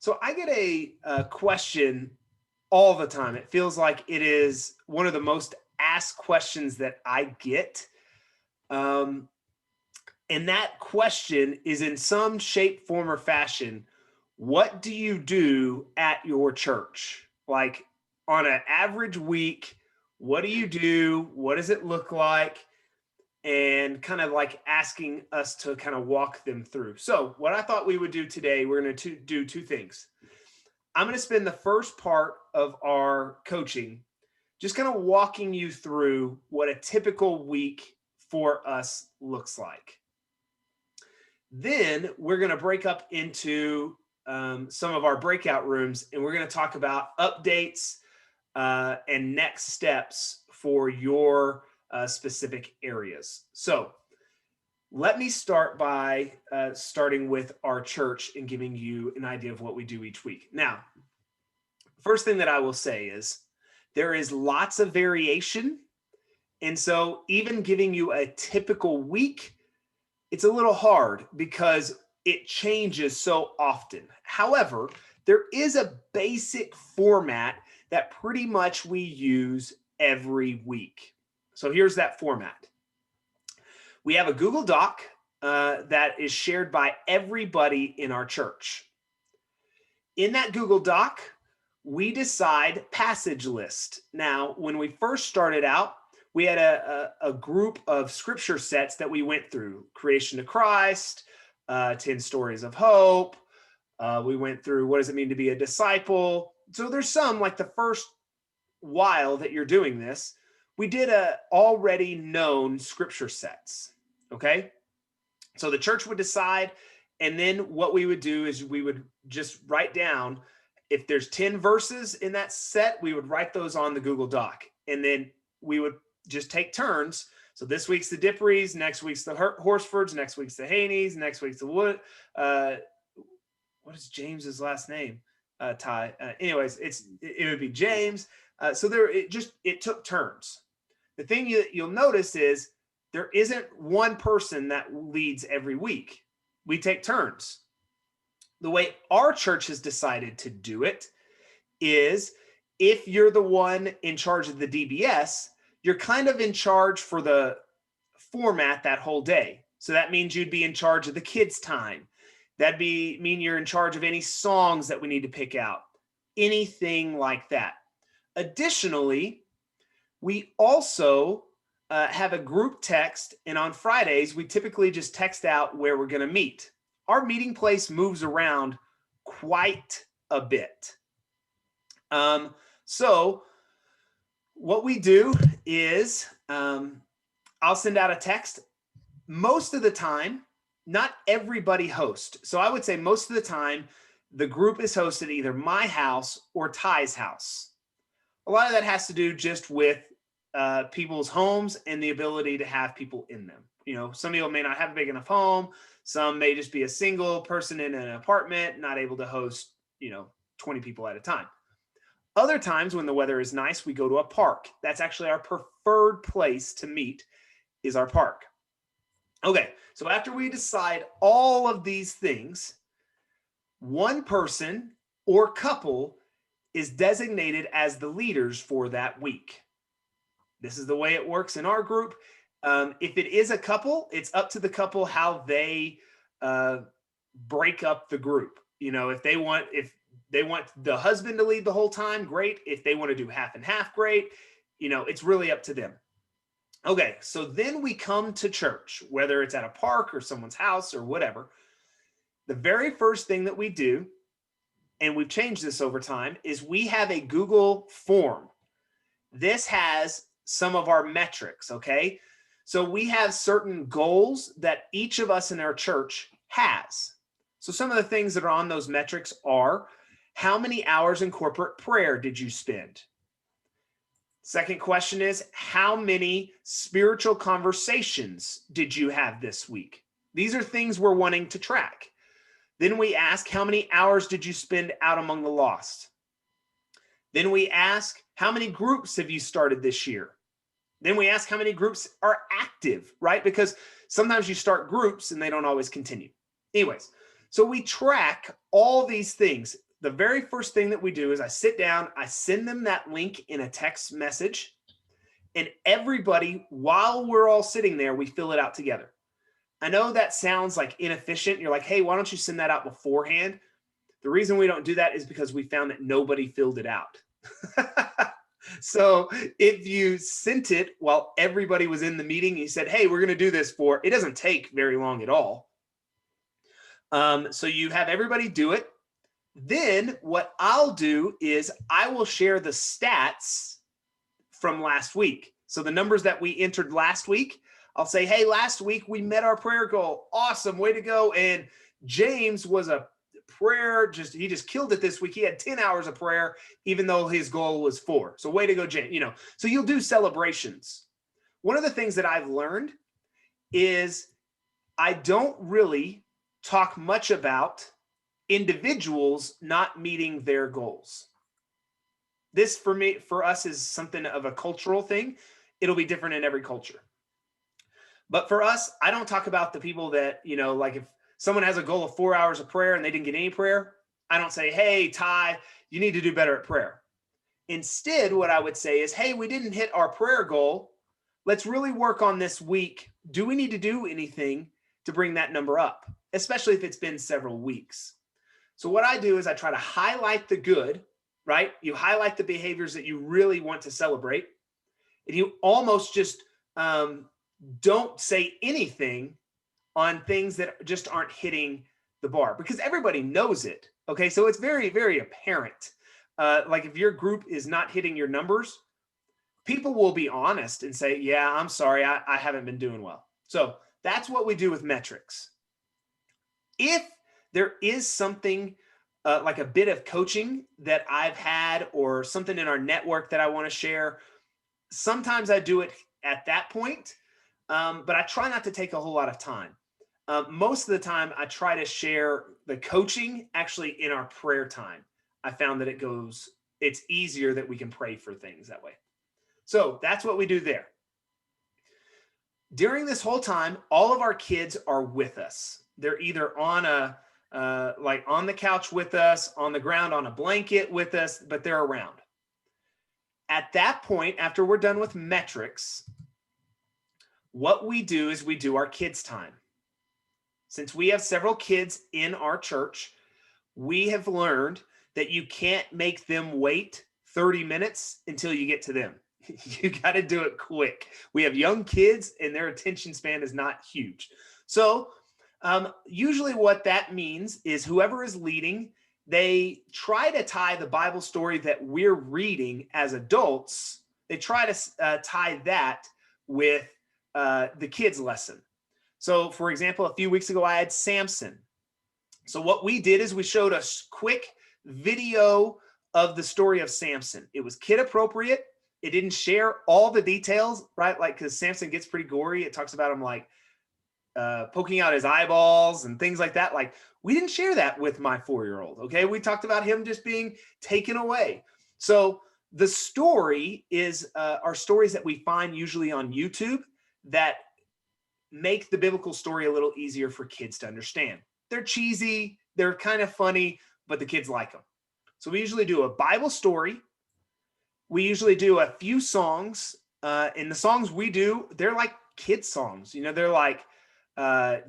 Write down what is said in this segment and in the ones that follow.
So I get a question all the time. It feels like it is one of the most asked questions that I get. Um, and that question is in some shape, form, or fashion, what do you do at your church? Like on an average week, what do you do? What does it look like? And kind of like asking us to kind of walk them through. So, what I thought we would do today, we're going to do two things. I'm going to spend the first part of our coaching just kind of walking you through what a typical week for us looks like. Then we're going to break up into some of our breakout rooms, and we're going to talk about updates and next steps for your specific areas. So let me start by starting with our church and giving you an idea of what we do each week. Now, first thing that I will say is there is lots of variation. And so even giving you a typical week, it's a little hard because it changes so often. However, there is a basic format that pretty much we use every week. So here's that format. We have a Google Doc that is shared by everybody in our church. In that Google Doc, we decide passage list. Now, when we first started out, we had a group of scripture sets that we went through. Creation to Christ, 10 Stories of Hope. We went through what does it mean to be a disciple. So there's some, like the first while that you're doing this, we did a already known scripture sets, okay? So the church would decide, and then what we would do is we would just write down, if there's 10 verses in that set, we would write those on the Google Doc, and then we would just take turns. So this week's the Dippreys, next week's the Horsefords, next week's the Haneys, next week's the Wood. What is James's last name? Ty. Anyways, it would be James. So it took turns. The thing you'll notice is there isn't one person that leads every week. We take turns. The way our church has decided to do it is if you're the one in charge of the DBS, you're kind of in charge for the format that whole day. So that means you'd be in charge of the kids' time. That'd mean you're in charge of any songs that we need to pick out, anything like that. Additionally, we also have a group text, and on Fridays, we typically just text out where we're going to meet. Our meeting place moves around quite a bit. So what we do is I'll send out a text. Most of the time, not everybody hosts. So I would say most of the time, the group is hosted at either my house or Ty's house. A lot of that has to do just with people's homes and the ability to have people in them. You know, some people may not have a big enough home. Some may just be a single person in an apartment, not able to host, 20 people at a time. Other times when the weather is nice, we go to a park. That's actually our preferred place to meet, is our park. Okay, so after we decide all of these things, one person or couple is designated as the leaders for that week. This is the way it works in our group. If it is a couple, it's up to the couple how they break up the group. If they want the husband to lead the whole time, great. If they want to do half and half, great. It's really up to them. Okay, so then we come to church, whether it's at a park or someone's house or whatever. The very first thing that we do, and we've changed this over time, is we have a Google form. This has some of our metrics, okay? So we have certain goals that each of us in our church has. So some of the things that are on those metrics are, how many hours in corporate prayer did you spend? Second question is, how many spiritual conversations did you have this week? These are things we're wanting to track. Then we ask, how many hours did you spend out among the lost? Then we ask, how many groups have you started this year? Then we ask how many groups are active, right? Because sometimes you start groups and they don't always continue. Anyways, so we track all these things. the very first thing that we do is I sit down, I send them that link in a text message, and everybody, while we're all sitting there, we fill it out together. I know that sounds like inefficient. You're like, hey, why don't you send that out beforehand? The reason we don't do that is because we found that nobody filled it out. So if you sent it while everybody was in the meeting, you said, hey, we're going to do this it doesn't take very long at all. So you have everybody do it. Then what I'll do is I will share the stats from last week. So the numbers that we entered last week, I'll say, hey, last week we met our prayer goal. Awesome. Way to go. And James was a prayer. He just killed it this week. He had 10 hours of prayer, even though his goal was 4. So way to go, James. So you'll do celebrations. One of the things that I've learned is I don't really talk much about individuals not meeting their goals. This for us is something of a cultural thing. It'll be different in every culture. But for us, I don't talk about the people that, like if someone has a goal of 4 hours of prayer and they didn't get any prayer, I don't say, hey, Ty, you need to do better at prayer. Instead, what I would say is, hey, we didn't hit our prayer goal. Let's really work on this week. Do we need to do anything to bring that number up, especially if it's been several weeks? So what I do is I try to highlight the good, right? You highlight the behaviors that you really want to celebrate. And you almost just don't say anything on things that just aren't hitting the bar, because everybody knows it. Okay, so it's very, very apparent. Like if your group is not hitting your numbers, people will be honest and say, yeah, I'm sorry, I haven't been doing well. So that's what we do with metrics. If there is something like a bit of coaching that I've had or something in our network that I want to share, sometimes I do it at that point, but I try not to take a whole lot of time. Most of the time, I try to share the coaching actually in our prayer time. I found that it's easier that we can pray for things that way. So that's what we do there. During this whole time, all of our kids are with us. They're either on on the couch with us, on the ground, on a blanket with us, but they're around. At that point, after we're done with metrics, what we do is we do our kids' time. Since we have several kids in our church, we have learned that you can't make them wait 30 minutes until you get to them. You got to do it quick. We have young kids and their attention span is not huge. So usually what that means is whoever is leading, they try to tie the Bible story that we're reading as adults. They try to tie that with the kids' lesson. So for example, a few weeks ago, I had Samson. So what we did is we showed a quick video of the story of Samson. It was kid appropriate. It didn't share all the details, right? Like, because Samson gets pretty gory. It talks about him like poking out his eyeballs and things like that. Like, we didn't share that with my 4-year-old. Okay. We talked about him just being taken away. So the story are stories that we find usually on YouTube that make the biblical story a little easier for kids to understand. They're cheesy, they're kind of funny, but the kids like them. So we usually do a Bible story. We usually do a few songs. And the songs we do, they're like kid songs. They're like,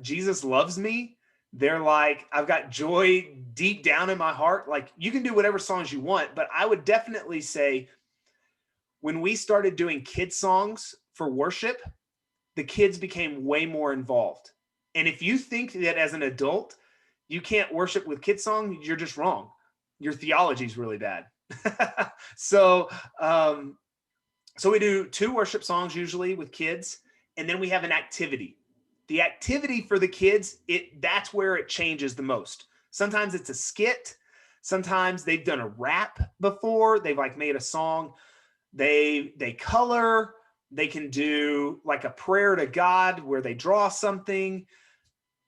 Jesus loves me. They're like, I've got joy deep down in my heart. Like, you can do whatever songs you want, but I would definitely say when we started doing kid songs for worship, the kids became way more involved. And if you think that as an adult, you can't worship with kid songs, you're just wrong. Your theology is really bad. So we do 2 worship songs usually with kids, and then we have an activity. The activity for the kids, that's where it changes the most. Sometimes it's a skit. Sometimes they've done a rap before. They've like made a song. They color. They can do like a prayer to God where they draw something.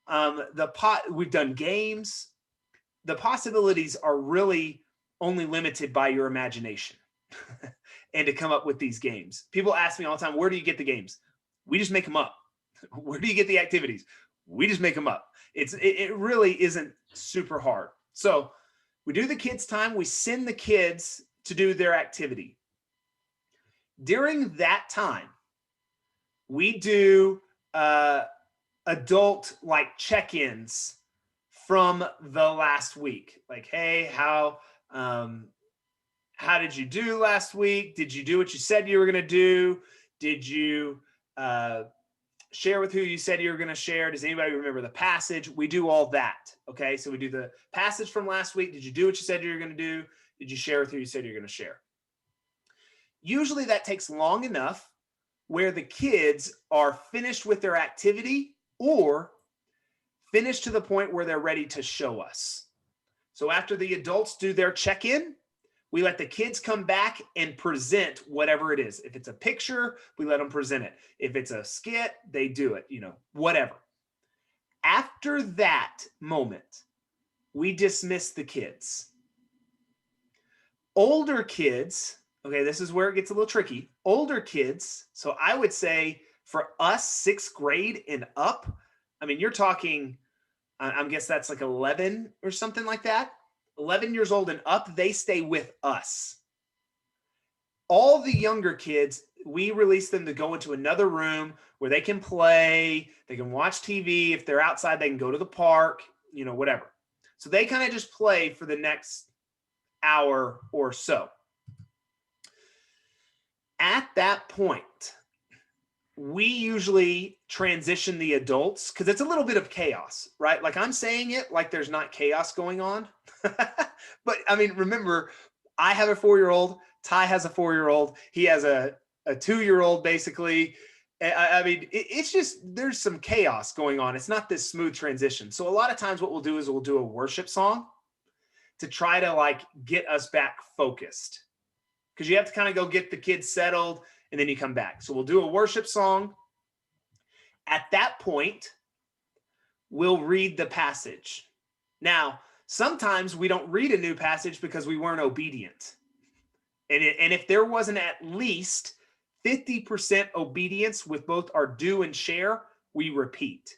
We've done games. The possibilities are really only limited by your imagination and to come up with these games. People ask me all the time, where do you get the games? We just make them up. Where do you get the activities? We just make them up. It really isn't super hard. So We do the kids' time. We send the kids to do their activity. During that time, we do adult like check-ins from the last week. Like, hey, how did you do last week? Did you do what you said you were going to do? Did you share with who you said you were going to share? Does anybody remember the passage? We do all that. Okay. So we do the passage from last week. Did you do what you said you were going to do? Did you share with who you said you're going to share? Usually that takes long enough where the kids are finished with their activity or finished to the point where they're ready to show us. So after the adults do their check-in, we let the kids come back and present whatever it is. If it's a picture, we let them present it. If it's a skit, they do it, whatever. After that moment, we dismiss the kids. Older kids, okay, this is where it gets a little tricky. Older kids, so I would say for us, 6th grade and up, I mean, you're talking, I guess that's like 11 or something like that. 11 years old and up, they stay with us. All the younger kids, we release them to go into another room where they can play, they can watch TV. If they're outside, they can go to the park, whatever. So they kind of just play for the next hour or so. At that point, we usually transition the adults because it's a little bit of chaos, right? Like I'm saying it like there's not chaos going on. But I mean, remember, I have a 4-year-old. Ty has a 4-year-old. He has a 2-year-old, basically. I mean, it's just, there's some chaos going on. It's not this smooth transition. So a lot of times what we'll do is we'll do a worship song to try to like get us back focused. Because you have to kind of go get the kids settled and then you come back. So we'll do a worship song. At that point, we'll read the passage. Now, sometimes we don't read a new passage because we weren't obedient. And if there wasn't at least 50% obedience with both our do and share, we repeat.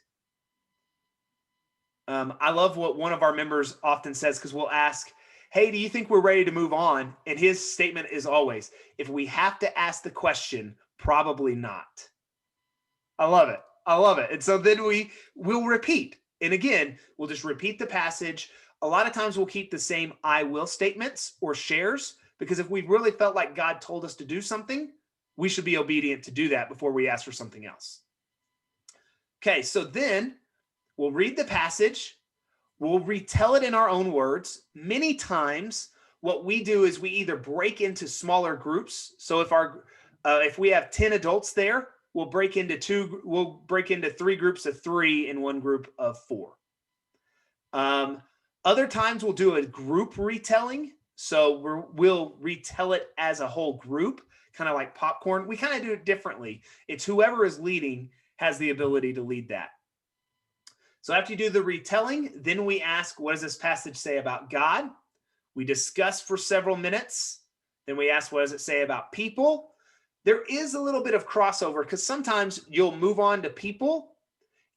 I love what one of our members often says, because we'll ask, hey, do you think we're ready to move on? And his statement is always, if we have to ask the question, probably not. I love it. I love it. And so then we'll repeat. And again, we'll just repeat the passage. A lot of times we'll keep the same I will statements or shares, because if we really felt like God told us to do something, we should be obedient to do that before we ask for something else. Okay, so then we'll read the passage. We'll retell it in our own words. Many times what we do is we either break into smaller groups. So if we have 10 adults there, we'll break into 3 groups of 3 and 1 group of 4. Other times we'll do a group retelling. So we'll retell it as a whole group, kind of like popcorn. We kind of do it differently. It's whoever is leading has the ability to lead that. So after you do the retelling, then we ask, what does this passage say about God? We discuss for several minutes. Then we ask, what does it say about people? There is a little bit of crossover because sometimes you'll move on to people,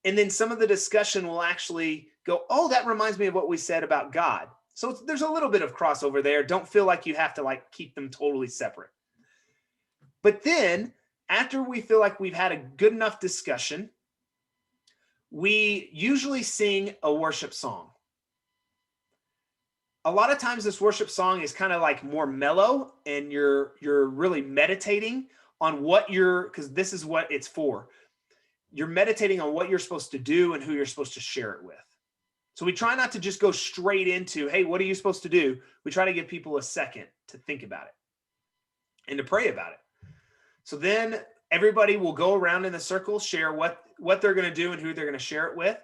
and then some of the discussion will actually go, oh, that reminds me of what we said about God. So there's a little bit of crossover there. Don't feel like you have to keep them totally separate. But then after we feel like we've had a good enough discussion, we usually sing a worship song. A lot of times this worship song is kind of like more mellow, and you're really meditating on because this is what it's for. You're meditating on what you're supposed to do and who you're supposed to share it with. So we try not to just go straight into, hey, what are you supposed to do? We try to give people a second to think about it and to pray about it. So then everybody will go around in the circle, share what they're going to do and who they're going to share it with.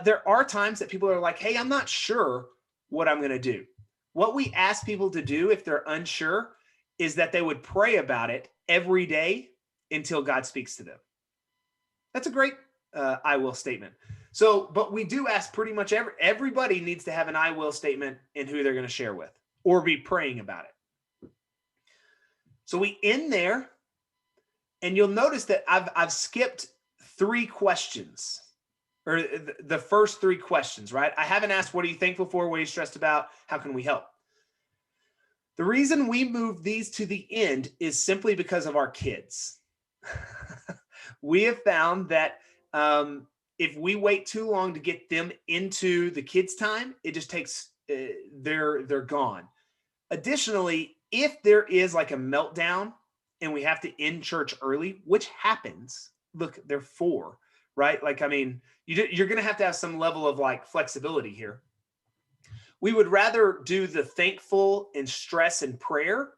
There are times that people are like, hey, I'm not sure what I'm going to do. What we ask people to do if they're unsure is that they would pray about it every day until God speaks to them. That's a great I will statement. So, but we do ask pretty much everybody needs to have an I will statement in who they're going to share with or be praying about it. So we end there, and you'll notice that I've skipped 3 questions. or the first three questions, right? I haven't asked, what are you thankful for? What are you stressed about? How can we help? The reason we move these to the end is simply because of our kids. We have found that if we wait too long to get them into the kids' time, it just takes, they're gone. Additionally, if there is like a meltdown and we have to end church early, which happens, look, they're 4, right? Like, I mean, you're going to have some level of like flexibility here. We would rather do the thankful and stress and prayer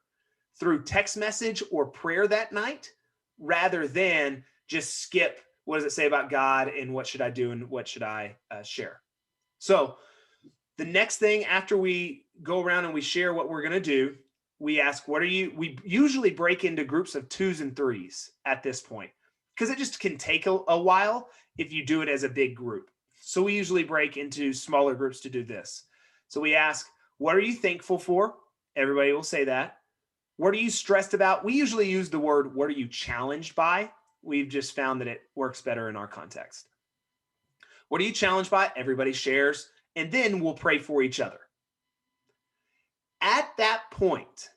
through text message or prayer that night rather than just skip, what does it say about God and what should I do and what should I share? So the next thing after we go around and we share what we're going to do, we ask, we usually break into groups of 2s and 3s at this point because it just can take a while if you do it as a big group. So we usually break into smaller groups to do this. So we ask, what are you thankful for? Everybody will say that. What are you stressed about? We usually use the word, what are you challenged by? We've just found that it works better in our context. What are you challenged by? Everybody shares, and then we'll pray for each other. At that point,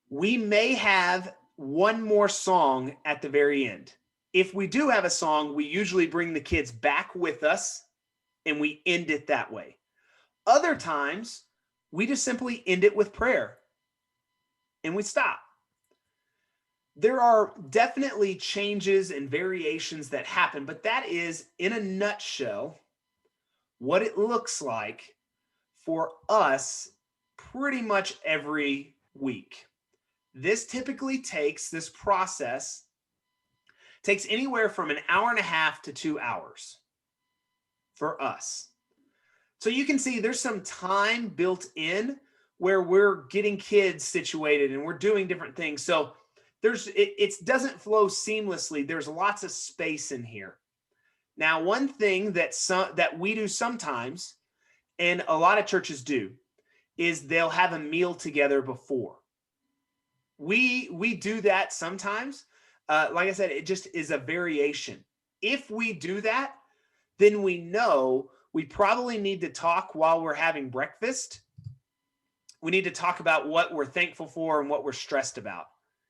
we may have one more song at the very end. If we do have a song, we usually bring the kids back with us and we end it that way. Other times, we just simply end it with prayer and we stop. There are definitely changes and variations that happen, but that is, in a nutshell, what it looks like for us pretty much every week. This process takes anywhere from an hour and a half to 2 hours for us. So you can see there's some time built in where we're getting kids situated and we're doing different things. So it doesn't flow seamlessly. There's lots of space in here. Now, one thing that we do sometimes, and a lot of churches do, is they'll have a meal together before. We do that sometimes. Like I said, it just is a variation. If we do that, then we know we probably need to talk while we're having breakfast. We need to talk about what we're thankful for and what we're stressed about,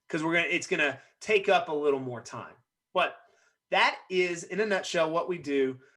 because it's gonna take up a little more time. But that is, in a nutshell, what we do